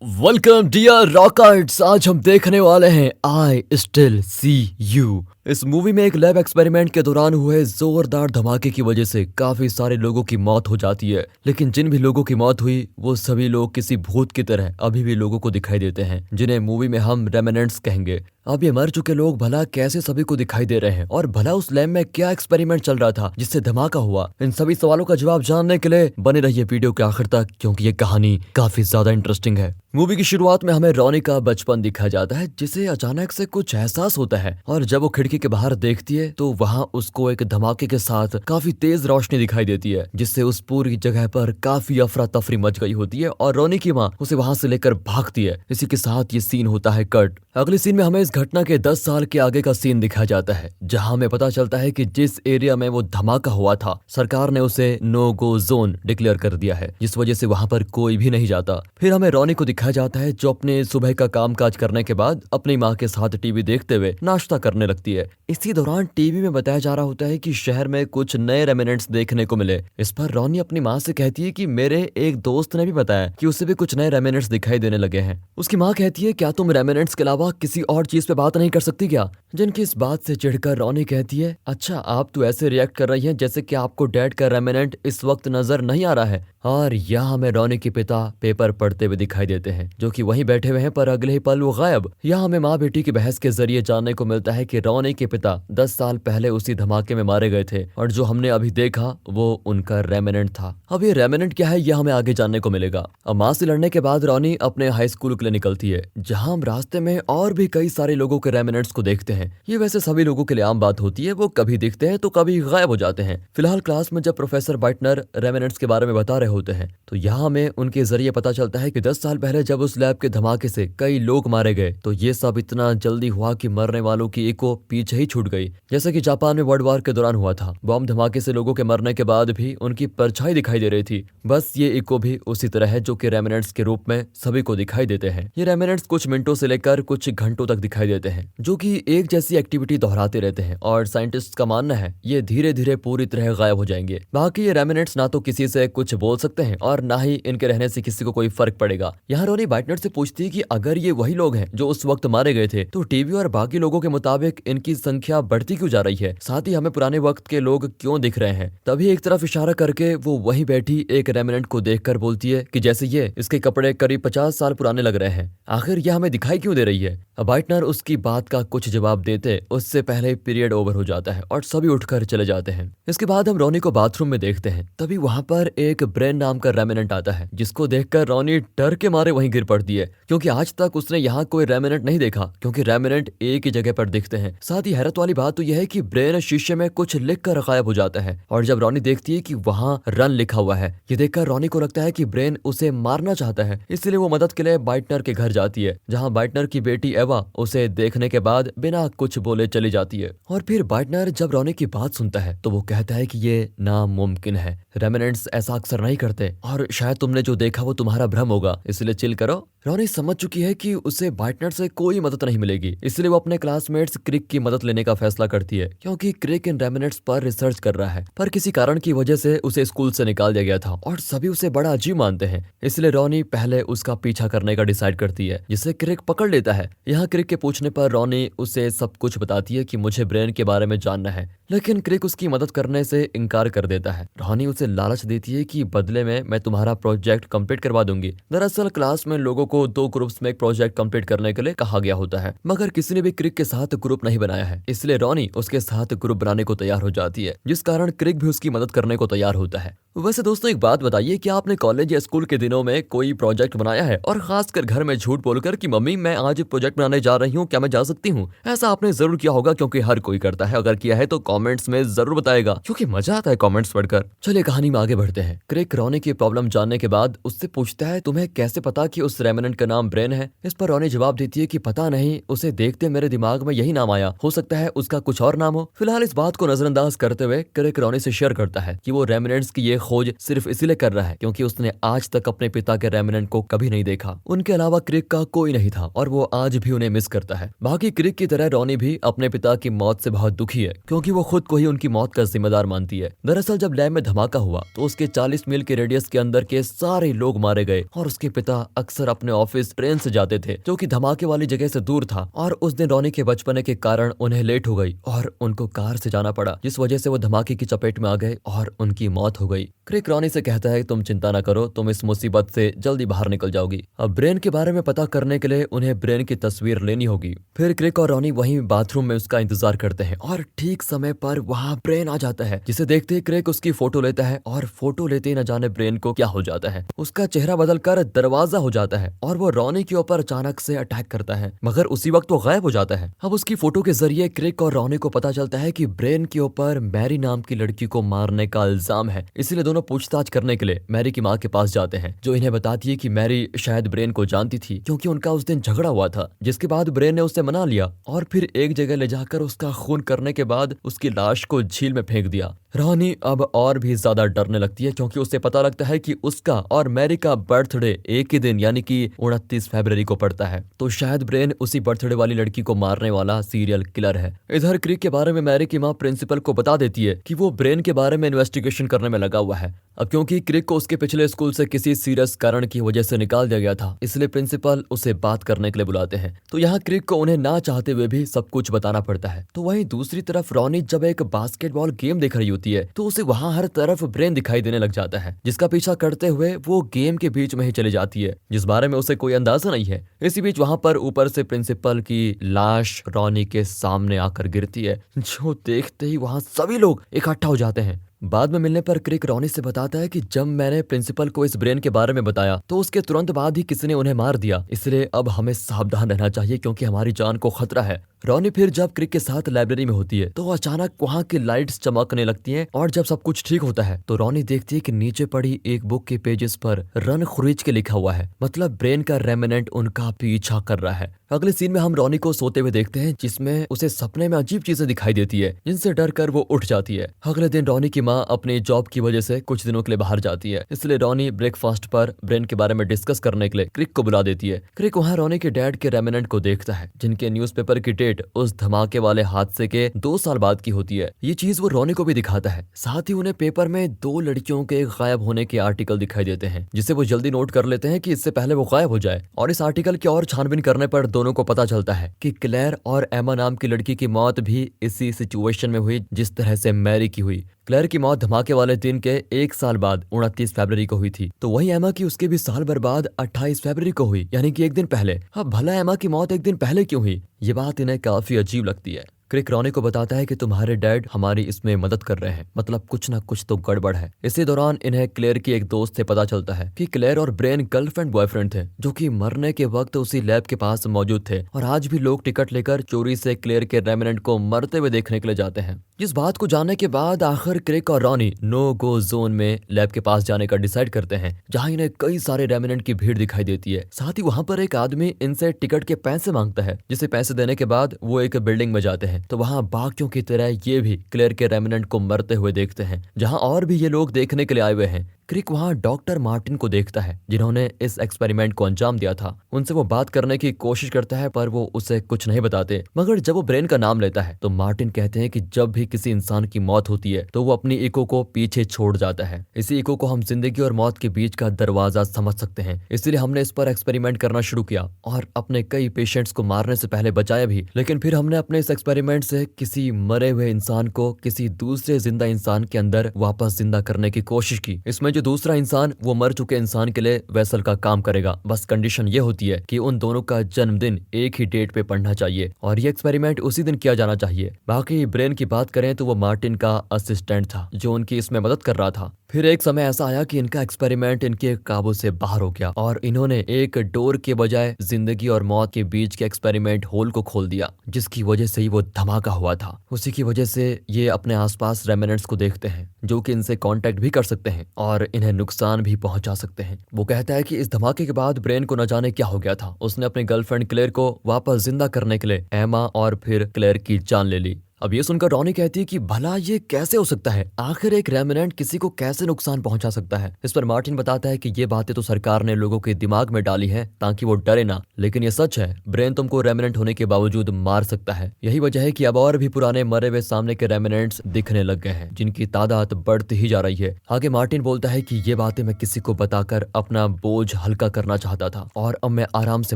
Welcome dear रॉकर्ट्स। आज हम देखने वाले हैं आई स्टिल सी यू। इस मूवी में एक लैब एक्सपेरिमेंट के दौरान हुए जोरदार धमाके की वजह से काफी सारे लोगों की मौत हो जाती है, लेकिन जिन भी लोगों की मौत हुई वो सभी लोग किसी भूत की तरह अभी भी लोगों को दिखाई देते हैं, जिन्हें मूवी में हम रेमिनेंट्स कहेंगे। अब ये मर चुके लोग भला कैसे सभी को दिखाई दे रहे हैं, और भला उस लैब में क्या एक्सपेरिमेंट चल रहा था जिससे धमाका हुआ? इन सभी सवालों का जवाब जानने के लिए बने रहिए वीडियो के आखिर तक, क्योंकि ये कहानी काफी ज्यादा इंटरेस्टिंग है। मूवी की शुरुआत में हमें रॉनी का बचपन दिखाया जाता है, जिसे अचानक से कुछ एहसास होता है, और जब वो खिड़की के बाहर देखती है तो वहाँ उसको एक धमाके के साथ काफी तेज रोशनी दिखाई देती है, जिससे उस पूरी जगह पर काफी अफरा तफरी मच गई होती है और रॉनी की माँ उसे वहां से लेकर भागती है। इसी के साथ ये सीन होता है कट। अगले सीन में हमें इस घटना के 10 साल के आगे का सीन दिखाया जाता है, जहां हमें पता चलता है कि जिस एरिया में वो धमाका हुआ था, सरकार ने उसे नो गो जोन डिक्लेयर कर दिया है, जिस वजह से वहां पर कोई भी नहीं जाता। फिर हमें रॉनी को दिखाया जाता है जो अपने सुबह का कामकाज करने के बाद अपनी माँ के साथ टीवी देखते हुए नाश्ता करने लगती है। इसी दौरान टीवी में बताया जा रहा होता है कि शहर में कुछ नए रेमिनेंट्स देखने को मिले। इस पर रॉनी अपनी माँ से कहती है कि मेरे एक दोस्त ने भी बताया कि उसे भी कुछ नए रेमिनेंट्स दिखाई देने लगे हैं। उसकी माँ कहती है, क्या तुम रेमिनेंट्स के अलावा किसी और चीज पे बात नहीं कर सकती क्या? जिनकी इस बात से चिढ़कर रॉनी कहती है, अच्छा आप तो ऐसे रिएक्ट कर रही हैं जैसे कि आपको डैड का रेमिनेंट इस वक्त नजर नहीं आ रहा है। और यहाँ हमें रॉनी के पिता पेपर पढ़ते हुए दिखाई देते हैं, जो कि वहीं बैठे हुए हैं, पर अगले ही पल वो गायब। यहाँ हमें माँ बेटी की बहस के जरिए जानने को मिलता है कि रॉनी के पिता 10 साल पहले उसी धमाके में मारे गए थे, और जो हमने अभी देखा वो उनका रेमिनेंट था। अब ये रेमिनेंट क्या है, यह हमें आगे जानने को मिलेगा। अब माँ से लड़ने के बाद रॉनी अपने हाई स्कूल के लिए निकलती है, जहाँ हम रास्ते में और भी कई सारे लोगों के रेमिनेंट्स को देखते हैं। ये वैसे सभी लोगों के लिए आम बात होती है, वो कभी दिखते हैं तो कभी गायब हो जाते हैं। फिलहाल क्लास में जब प्रोफेसर बाइटनर रेमिनेंट्स के बारे में बता रहे होते हैं, तो यहाँ हमें उनके जरिए पता चलता है कि 10 साल पहले जब उस लैब के धमाके से कई लोग मारे गए, तो ये सब इतना जल्दी हुआ कि मरने वालों की इको पीछे ही छूट गई, जैसे कि जापान में वर्ल्ड वॉर के दौरान हुआ था। बॉम्ब धमाके से लोगों के मरने के बाद भी उनकी परछाई दिखाई दे रही थी। बस ये इको भी उसी तरह है, जो कि रेमिनेंट्स के रूप में सभी को दिखाई देते हैं। ये रेमिनेंट्स कुछ मिनटों से लेकर कुछ घंटों तक दिखाई देते हैं, जो कि एक जैसी एक्टिविटी दोहराते रहते हैं, और साइंटिस्ट का मानना है ये धीरे धीरे पूरी तरह गायब हो जाएंगे। बाकी ये रेमिनेंट्स ना तो किसी से कुछ बोल सकते हैं और ना ही इनके रहने से किसी को कोई फर्क पड़ेगा। यहाँ रोनी बाइटनर से पूछती है कि अगर ये वही लोग हैं जो उस वक्त मारे गए थे, तो टीवी और बाकी लोगों के मुताबिक इनकी संख्या बढ़ती क्यों जा रही है? साथ ही हमें पुराने वक्त के लोग क्यों दिख रहे हैं? तभी एक तरफ इशारा करके वो वहीं बैठी एक रेमिनेंट को देखकर बोलती है कि जैसे ये इसके कपड़े करीब 50 साल पुराने लग रहे हैं। आखिर यह हमें दिखाई क्यों दे रही है? बाइटनर उसकी बात का कुछ जवाब देते उससे पहले पीरियड ओवर हो जाता है और सभी उठकर चले जाते हैं। इसके बाद हम रॉनी को बाथरूम में देखते हैं, तभी वहां पर एक ब्रेन नाम का रेमिनेंट आता है, जिसको देखकर रॉनी डर के मारे वहीं गिर पड़ती है, क्योंकि आज तक उसने यहाँ कोई रेमिनेंट नहीं देखा, क्योंकि रेमिनेंट एक ही जगह पर दिखते हैं। साथ ही हैरत वाली बात तो यह है कि ब्रेन शीशे में कुछ लिख कर गायब हो जाता है, और जब रॉनी देखती है कि वहाँ रन लिखा हुआ है, ये देखकर रॉनी को लगता है कि ब्रेन उसे मारना चाहता है, इसलिए वो मदद के लिए बाइटनर के घर जाती है, जहाँ बाइटनर की बेटी एवा उसे देखने के बाद बिना कुछ बोले चली जाती है। और फिर बाइटनर जब रॉनी की बात सुनता है तो वो कहता है कि ये नामुमकिन है, रेमिनेंट्स ऐसा अक्सर नहीं करते, और शायद तुमने जो देखा वो तुम्हारा भ्रम होगा, इसलिए चिल करो। रॉनी समझ चुकी है कि उसे बाइटनर से कोई मदद नहीं मिलेगी, इसलिए वो अपने क्लासमेट्स क्रिक की मदद लेने का फैसला करती है, क्योंकि क्रिक इन रेमिनेंट्स पर रिसर्च कर रहा है, पर किसी कारण की वजह से उसे स्कूल से निकाल दिया गया था और सभी उसे बड़ा अजीब मानते हैं। इसलिए रॉनी पहले उसका पीछा करने का डिसाइड करती है, जिसे क्रिक पकड़ लेता है। यहाँ क्रिक के पूछने पर रॉनी उसे सब कुछ बताती है कि मुझे ब्रेन के बारे में जानना है, लेकिन क्रिक उसकी मदद करने से इनकार कर देता है। रॉनी उसे लालच देती है कि बदले में मैं तुम्हारा प्रोजेक्ट कंप्लीट करवा दूंगी। दरअसल क्लास में लोगों को 2 ग्रुप्स में एक प्रोजेक्ट कंप्लीट करने के लिए कहा गया होता है, मगर किसी ने भी क्रिक के साथ ग्रुप नहीं बनाया है, इसलिए रॉनी उसके साथ ग्रुप बनाने को तैयार हो जाती है, जिस कारण क्रिक भी उसकी मदद करने को तैयार होता है। वैसे दोस्तों एक बात बताइए, क्या आपने कॉलेज या स्कूल के दिनों में कोई प्रोजेक्ट बनाया है, और खासकर घर में झूठ बोलकर कि मम्मी मैं आज प्रोजेक्ट बनाने जा रही हूँ, क्या मैं जा सकती हूँ? ऐसा आपने जरूर किया होगा, क्योंकि हर कोई करता है। अगर किया है तो कमेंट्स में जरूर बताएगा, क्योंकि मजा आता है कमेंट्स पढ़कर। चलिए कहानी में आगे बढ़ते हैं। क्रिक रॉनी की प्रॉब्लम जानने के बाद उससे पूछता है, तुम्हें कैसे पता कि उस रेमिनेंट रेमिनेंट का नाम ब्रेन है। इस पर रॉनी जवाब देती है कि पता नहीं, उसे देखते मेरे दिमाग में यही नाम आया, हो सकता है उसका कुछ और नाम हो। फिलहाल इस बात को नजरअंदाज करते हुए क्रिक रॉनी से शेयर करता है कि वो रेमिनेंट्स की ये खोज सिर्फ इसीलिए कर रहा है क्योंकि उसने आज तक अपने पिता के रेमिनेंट को कभी नहीं देखा। उनके अलावा क्रिक का कोई नहीं था और वो आज भी उन्हें मिस करता है। बाकी क्रिक की तरह रॉनी भी अपने पिता की मौत से बहुत दुखी है क्योंकि वो खुद को ही उनकी मौत का जिम्मेदार मानती है। दरअसल जब लैब में धमाका हुआ तो उसके 40 मील के रेडियस के अंदर के सारे लोग मारे गए और उसके पिता अक्सर अपने ऑफिस ट्रेन से जाते थे जो कि धमाके वाली जगह से दूर था। और उस दिन रॉनी के बचपने के कारण उन्हें लेट हो गई और उनको कार से जाना पड़ा, जिस वजह से वो धमाके की चपेट में आ गए और उनकी मौत हो गई। क्रिक रॉनी से कहता है तुम चिंता न करो, तुम इस मुसीबत से जल्दी बाहर निकल जाओगी। अब ब्रेन के बारे में पता करने के लिए उन्हें ब्रेन की तस्वीर लेनी होगी। फिर क्रिक और रॉनी वहीं बाथरूम में उसका इंतजार करते हैं और ठीक समय पर वहाँ ब्रेन आ जाता है, जिसे देखते ही क्रिक उसकी फोटो लेता है और फोटो लेते ही न जाने ब्रेन को क्या हो जाता है। उसका चेहरा बदलकर दरवाजा हो जाता है और वो रॉनी के ऊपर अचानक से अटैक करता है, मगर उसी वक्त वो गायब हो जाता है। अब उसकी फोटो के जरिए क्रिक और रॉनी को पता चलता है कि ब्रेन के ऊपर मैरी नाम की लड़की को मारने का इल्जाम है। इसलिए दोनों पूछताछ करने के लिए मैरी की माँ के पास जाते हैं, जो इन्हें बताती है कि मैरी शायद ब्रेन को जानती थी क्योंकि उनका उस दिन झगड़ा हुआ था, जिसके बाद ब्रेन ने उसे मना लिया और फिर एक जगह ले जाकर उसका खून करने के बाद उसकी लाश को झील में फेंक दिया। रॉनी अब और भी ज्यादा डरने लगती है क्योंकि उसे पता लगता है कि उसका और मैरी का बर्थडे एक ही दिन यानी कि 29 फरवरी को पड़ता है, तो शायद ब्रेन उसी बर्थडे वाली लड़की को मारने वाला सीरियल किलर है। इधर क्रिक के बारे में मैरी की माँ प्रिंसिपल को बता देती है कि वो ब्रेन के बारे में इन्वेस्टिगेशन करने में लगा हुआ है। अब क्योंकि क्रिक को उसके पिछले स्कूल से किसी सीरियस कारण की वजह से निकाल दिया गया था, इसलिए प्रिंसिपल उसे बात करने के लिए बुलाते हैं। तो यहाँ क्रिक को उन्हें ना चाहते हुए भी सब कुछ बताना पड़ता है। तो वहीं दूसरी तरफ रॉनी जब एक बास्केटबॉल गेम देख रही होती है तो उसे वहाँ हर तरफ ब्रेन दिखाई देने लग जाता है, जिसका पीछा करते हुए वो गेम के बीच में ही चली जाती है, जिस बारे में उसे कोई अंदाजा नहीं है। इसी बीच वहाँ पर ऊपर से प्रिंसिपल की लाश रॉनी के सामने आकर गिरती है, जो देखते ही वहाँ सभी लोग इकट्ठा हो जाते हैं। बाद में मिलने पर क्रिक रॉनी से बताता है कि जब मैंने प्रिंसिपल को इस ब्रेन के बारे में बताया तो उसके तुरंत बाद ही किसी ने उन्हें मार दिया, इसलिए अब हमें सावधान रहना चाहिए क्योंकि हमारी जान को खतरा है। रॉनी फिर जब क्रिक के साथ लाइब्रेरी में होती है तो अचानक वहाँ की लाइट्स चमकने लगती हैं और जब सब कुछ ठीक होता है तो रॉनी देखती है कि नीचे पड़ी एक बुक के पेजेस पर रन खरीच के लिखा हुआ है, मतलब ब्रेन का रेमिनेंट उनका पीछा कर रहा है। अगले सीन में हम रॉनी को सोते हुए देखते हैं, जिसमें उसे सपने में अजीब चीजें दिखाई देती है जिनसे डर कर वो उठ जाती है। अगले दिन रॉनी की माँ अपनी जॉब की वजह से कुछ दिनों के लिए बाहर जाती है, इसलिए रॉनी ब्रेकफास्ट पर ब्रेन के बारे में डिस्कस करने के लिए क्रिक को बुला देती है। क्रिक वहाँ रॉनी के डैड के रेमिनेंट को देखता है, जिनके न्यूज़पेपर की डेट उस धमाके वाले हादसे के 2 साल बाद की होती है। ये चीज वो रॉनी को भी दिखाता है। साथ ही उन्हें पेपर में 2 लड़कियों के गायब होने के आर्टिकल दिखाई देते हैं, जिसे वो जल्दी नोट कर लेते हैं कि इससे पहले वो गायब हो जाए। और इस आर्टिकल की और छानबीन करने पर दोनों को पता चलता है कि क्लेयर और एमा नाम की लड़की की मौत भी इसी सिचुएशन में हुई जिस तरह से मैरी की हुई। क्लेयर की मौत धमाके वाले दिन के 1 साल बाद 29 फरवरी को हुई थी, तो वही एमा की उसके भी साल भर बाद 28 फरवरी को हुई, यानी कि एक दिन पहले। अब भला एमा की मौत एक दिन पहले क्यों हुई, ये बात इन्हें काफी अजीब लगती है। क्रिक रॉनी को बताता है कि तुम्हारे डैड हमारी इसमें मदद कर रहे हैं, मतलब कुछ ना कुछ तो गड़बड़ है। इसी दौरान इन्हें क्लेयर की एक दोस्त से पता चलता है कि क्लेयर और ब्रेन गर्लफ्रेंड बॉयफ्रेंड थे, जो कि मरने के वक्त उसी लैब के पास मौजूद थे और आज भी लोग टिकट लेकर चोरी से क्लेयर के रेमिनेंट को मरते हुए देखने के लिए जाते हैं। जिस बात को जानने के बाद आखिर क्रिक और रॉनी नो गो जोन में लैब के पास जाने का डिसाइड करते हैं, जहाँ इन्हें कई सारे रेमिनेंट की भीड़ दिखाई देती है। साथ ही वहाँ पर एक आदमी इनसे टिकट के पैसे मांगता है, जिसे पैसे देने के बाद वो एक बिल्डिंग में जाते हैं। तो वहाँ बाकियों की तरह ये भी क्लेयर के रेमिनेंट को मरते हुए देखते हैं, जहाँ और भी ये लोग देखने के लिए आए हुए हैं। क्रिक वहाँ डॉक्टर मार्टिन को देखता है, जिन्होंने इस एक्सपेरिमेंट को अंजाम दिया था। उनसे वो बात करने की कोशिश करता है, पर वो उसे कुछ नहीं बताते। मगर जब वो ब्रेन का नाम लेता है तो मार्टिन कहते हैं कि जब भी किसी इंसान की मौत होती है तो वो अपनी इको को पीछे छोड़ जाता है। इसी इको को हम जिंदगी और मौत के बीच का दरवाजा समझ सकते हैं। इसलिए हमने इस पर एक्सपेरिमेंट करना शुरू किया और अपने कई पेशेंट्स को मारने से पहले बचाया भी। लेकिन फिर हमने अपने इस एक्सपेरिमेंट से किसी मरे हुए इंसान को किसी दूसरे जिंदा इंसान के अंदर वापस जिंदा करने की कोशिश की। इसमें जो दूसरा इंसान वो मर चुके इंसान के लिए वेसल का काम करेगा। बस कंडीशन ये होती है कि उन दोनों का जन्मदिन एक ही डेट पे पड़ना चाहिए और ये एक्सपेरिमेंट उसी दिन किया जाना चाहिए। बाकी ब्रेन की बात करें तो वो मार्टिन का असिस्टेंट था, जो उनकी इसमें मदद कर रहा था। फिर एक समय ऐसा आया कि इनका एक्सपेरिमेंट इनके काबू से बाहर हो गया और इन्होंने एक डोर के बजाय जिंदगी और मौत के बीच के एक्सपेरिमेंट होल को खोल दिया, जिसकी वजह से ही वो धमाका हुआ था। उसी की वजह से ये अपने आसपास रेमिनेंट्स को देखते हैं जो कि इनसे कांटेक्ट भी कर सकते हैं और इन्हें नुकसान भी पहुंचा सकते हैं। वो कहता है कि इस धमाके के बाद ब्रेन को न जाने क्या हो गया था। उसने अपनी गर्लफ्रेंड क्लेयर को वापस जिंदा करने के लिए एमा और फिर क्लेयर की जान ले ली। अब ये सुनकर रॉनी कहती है कि भला ये कैसे हो सकता है, आखिर एक रेमिनेंट किसी को कैसे नुकसान पहुंचा सकता है। इस पर मार्टिन बताता है कि ये बातें तो सरकार ने लोगों के दिमाग में डाली है ताकि वो डरे ना, लेकिन ये सच है, ब्रेन तुमको रेमिनेंट होने के बावजूद मार सकता है। यही वजह है कि अब और भी पुराने मरे हुए सामने के रेमिनेंट्स दिखने लग गए हैं, जिनकी तादाद बढ़ती ही जा रही है। आगे मार्टिन बोलता है कि ये बातें मैं किसी को बताकर अपना बोझ हल्का करना चाहता था और अब मैं आराम से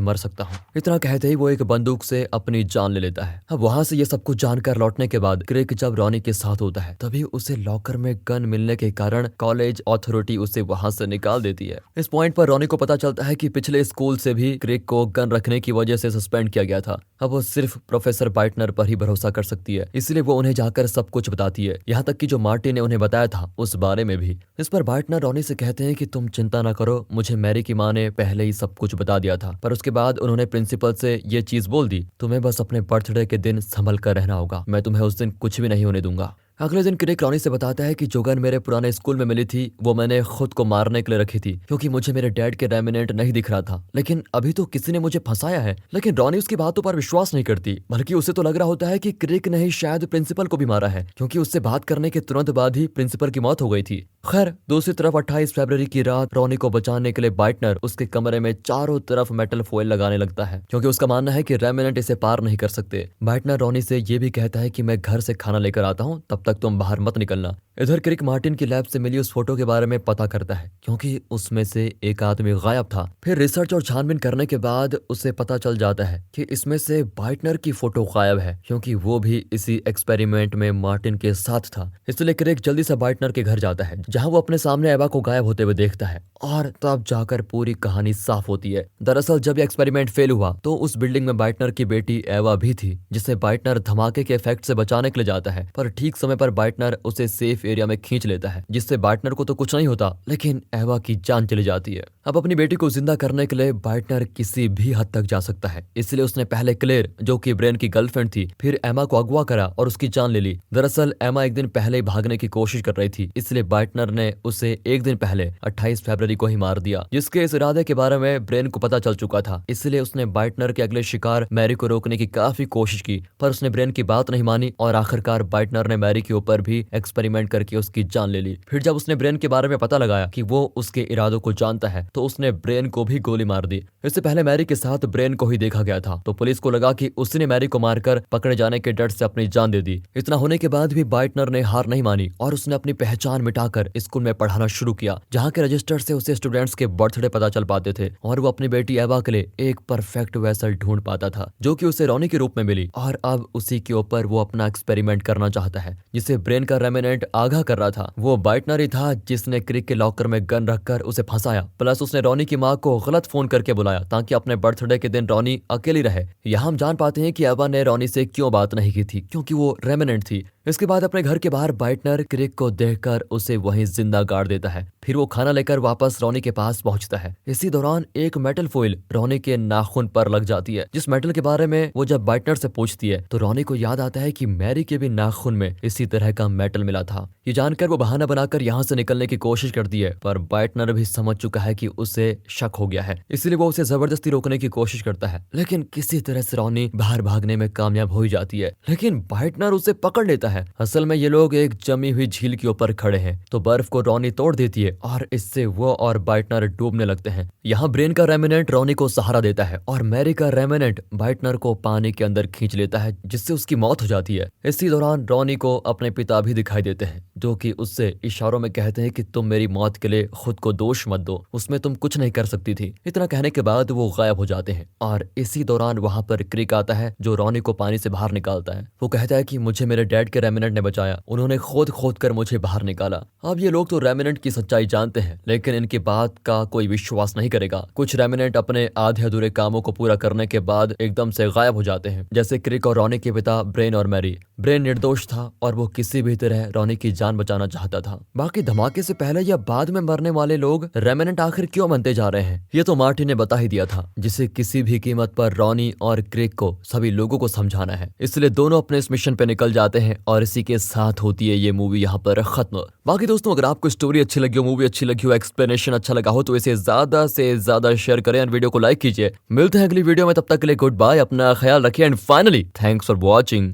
मर सकता हूँ। इतना कहते ही वो एक बंदूक से अपनी जान ले लेता है। अब वहां से ये सब कुछ जानकर लौटने के बाद क्रिक जब रॉनी के साथ होता है तभी उसे लॉकर में गन मिलने के कारण कॉलेज अथॉरिटी उसे वहां से निकाल देती है। इस पॉइंट पर रॉनी को पता चलता है कि पिछले स्कूल से भी क्रिक को गन रखने की वजह से सस्पेंड किया गया था। अब वो सिर्फ प्रोफेसर बाइटनर पर ही भरोसा कर सकती है, इसलिए वो उन्हें जाकर सब कुछ बताती है, यहाँ तक कि जो मार्टिन ने उन्हें बताया था उस बारे में भी। इस पर बाइटनर रॉनी से कहते हैं कि तुम चिंता ना करो, मुझे मैरी की माँ ने पहले ही सब कुछ बता दिया था, पर उसके बाद उन्होंने प्रिंसिपल से ये चीज बोल दी, तुम्हें बस अपने बर्थडे के दिन संभल कर रहना होगा, मैं तुम्हें उस दिन कुछ भी नहीं होने दूंगा। अगले दिन क्रिक रॉनी से बताता है कि जो गन मेरे पुराने स्कूल में मिली थी वो मैंने खुद को मारने के लिए रखी थी, क्योंकि मुझे मेरे डैड के रेमिनेंट नहीं दिख रहा था, लेकिन अभी तो किसी ने मुझे फंसाया है। लेकिन रॉनी उसकी बातों पर विश्वास नहीं करती, बल्कि उसे तो लग रहा होता है कि क्रिक ने ही शायद प्रिंसिपल को भी मारा है, क्योंकि उससे बात करने के तुरंत बाद ही प्रिंसिपल की मौत हो गई थी। खैर दूसरी तरफ 28 फरवरी की रात रॉनी को बचाने के लिए बाइटनर उसके कमरे में चारों तरफ मेटल फॉइल लगाने लगता है, क्योंकि उसका मानना है कि रेमिनेंट इसे पार नहीं कर सकते। बाइटनर रॉनी से ये भी कहता है कि मैं घर से खाना लेकर आता हूँ, तब तक तुम बाहर मत निकलना। इधर क्रिक मार्टिन की लैब से मिली उस फोटो के बारे में पता करता है, क्योंकि उसमें से एक आदमी गायब था। फिर रिसर्च और छानबीन करने के बाद उसे पता चल जाता है कि इसमें से बाइटनर की फोटो गायब है, क्योंकि वो भी इसी एक्सपेरिमेंट में मार्टिन के साथ था। इसलिए क्रिक जल्दी से बाइटनर के घर जाता है, जहां वो अपने सामने एवा को गायब होते हुए देखता है, और तब जाकर पूरी कहानी साफ होती है। दरअसल जब ये एक्सपेरिमेंट फेल हुआ तो उस बिल्डिंग में बाइटनर की बेटी एवा भी थी, जिसे बाइटनर धमाके के इफेक्ट से बचाने के लिए जाता है, पर ठीक समय पर बाइटनर उसे सेफ एरिया में खींच लेता है, जिससे बाइटनर को तो कुछ नहीं होता, लेकिन एवा की जान चली जाती है। अब अपनी बेटी को जिंदा करने के लिए बाइटनर किसी भी हद तक जा सकता है, इसलिए उसने पहले क्लेयर, जो कि ब्रेन की गर्लफ्रेंड थी, फिर एमा को अगवा करा और उसकी जान ले ली। दरअसल एमा एक दिन पहले ही भागने की कोशिश कर रही थी, इसलिए बाइटनर ने उसे एक दिन पहले 28 फरवरी को ही मार दिया, जिसके इस इरादे के बारे में ब्रेन को पता चल चुका था। इसलिए उसने बाइटनर के अगले शिकार मैरी को रोकने की काफी कोशिश की, पर उसने ब्रेन की बात नहीं मानी और आखिरकार बाइटनर ने मैरी के ऊपर भी एक्सपेरिमेंट करके उसकी जान ले ली। फिर जब उसने ब्रेन के बारे में पता लगाया कि वो उसके इरादों को जानता है, तो उसने ब्रेन को भी गोली मार दी। इससे पहले मैरी के साथ ब्रेन को ही देखा गया था, तो पुलिस को लगा कि उसने मैरी को मारकर पकड़े जाने के डर से अपनी जान दे दी। इतना होने के बाद भी बाइटनर ने हार नहीं मानी और उसने अपनी पहचान मिटाकर स्कूल में पढ़ाना शुरू किया, जहाँ के रजिस्टर से उसे स्टूडेंट्स के बर्थडे पता चल पाते थे, और वो अपनी बेटी एवा के लिए एक परफेक्ट वेसल ढूंढ पाता था, जो कि उसे रॉनी के रूप में मिली, और अब उसी के ऊपर वो अपना एक्सपेरिमेंट करना चाहता है, जिसे ब्रेन का रेमिनेंट आगाह कर रहा था। वो बाइटनर ही था जिसने क्रिक के लॉकर में गन रखकर उसे फंसाया, प्लस उसने रॉनी की माँ को गलत फोन करके बुलाया ताकि अपने बर्थडे के दिन रॉनी अकेली रहे। यहाँ हम जान पाते हैं कि एवा ने रॉनी से क्यों बात नहीं की थी, क्योंकि वो रेमिनेंट थी। इसके बाद अपने घर के बाहर बाइटनर क्रिक को देखकर उसे वहीं जिंदा गाड़ देता है। फिर वो खाना लेकर वापस रॉनी के पास पहुंचता है। इसी दौरान एक मेटल फॉइल रॉनी के नाखून पर लग जाती है, जिस मेटल के बारे में वो जब बाइटनर से पूछती है तो रॉनी को याद आता है कि मैरी के भी नाखून में इसी तरह का मेटल मिला था। ये जानकर वो बहाना बनाकर यहाँ से निकलने की कोशिश करती है, पर बाइटनर भी समझ चुका है कि उसे शक हो गया है, इसलिए वो उसे जबरदस्ती रोकने की कोशिश करता है, लेकिन किसी तरह से रॉनी बाहर भागने में कामयाब हो ही जाती है। लेकिन बाइटनर उसे पकड़ लेता है। असल में ये लोग एक जमी हुई झील के ऊपर खड़े हैं, तो बर्फ को रॉनी तोड़ देती है और इससे वो और बाइटनर डूबने लगते हैं। यहाँ ब्रेन का रेमिनेंट रॉनी को सहारा देता है और मैरी का रेमिनेंट बाइटनर को पानी के अंदर खींच लेता है, जिससे उसकी मौत हो जाती है। इसी दौरान रॉनी को अपने पिता भी दिखाई देते हैं, जो कि उससे इशारों में कहते हैं कि तुम मेरी मौत के लिए खुद को दोष मत दो, उसमें तुम कुछ नहीं कर सकती थी। इतना कहने के बाद वो गायब हो जाते हैं और इसी दौरान वहां पर क्रिक आता है, जो रॉनी को पानी से बाहर निकालता है। वो कहता है कि मुझे मेरे डैड के रेमिनेंट ने बचाया, उन्होंने खोद खोद कर मुझे बाहर निकाला। अब ये लोग तो रेमिनेंट की सच्चाई जानते हैं, लेकिन इनकी बात का कोई विश्वास नहीं करेगा। कुछ रेमिनेंट अपने आधे अधूरे कामों को पूरा करने के बाद एकदम से गायब हो जाते हैं, जैसे क्रिक और रॉनी के पिता ब्रेन और मैरी। ब्रेन निर्दोष था और वो किसी भी तरह रॉनी की जान जान बचाना चाहता था। बाकी धमाके से पहले या बाद में मरने वाले लोग रेमिनेंट आखिर क्यों बनते जा रहे हैं, ये तो मार्टिन ने बता ही दिया था, जिसे किसी भी कीमत पर रॉनी और क्रेग को सभी लोगों को समझाना है। इसलिए दोनों अपने इस मिशन पे निकल जाते हैं और इसी के साथ होती है ये मूवी यहाँ पर खत्म। बाकी दोस्तों, अगर आपको स्टोरी अच्छी लगी हो, मूवी अच्छी लगी हो, एक्सप्लेनेशन अच्छा लगा हो तो इसे ज्यादा से ज्यादा शेयर करें और वीडियो को लाइक कीजिए। मिलते हैं अगली वीडियो में, तब तक के लिए गुड बाय, अपना ख्याल रखिए and finally thanks for watching.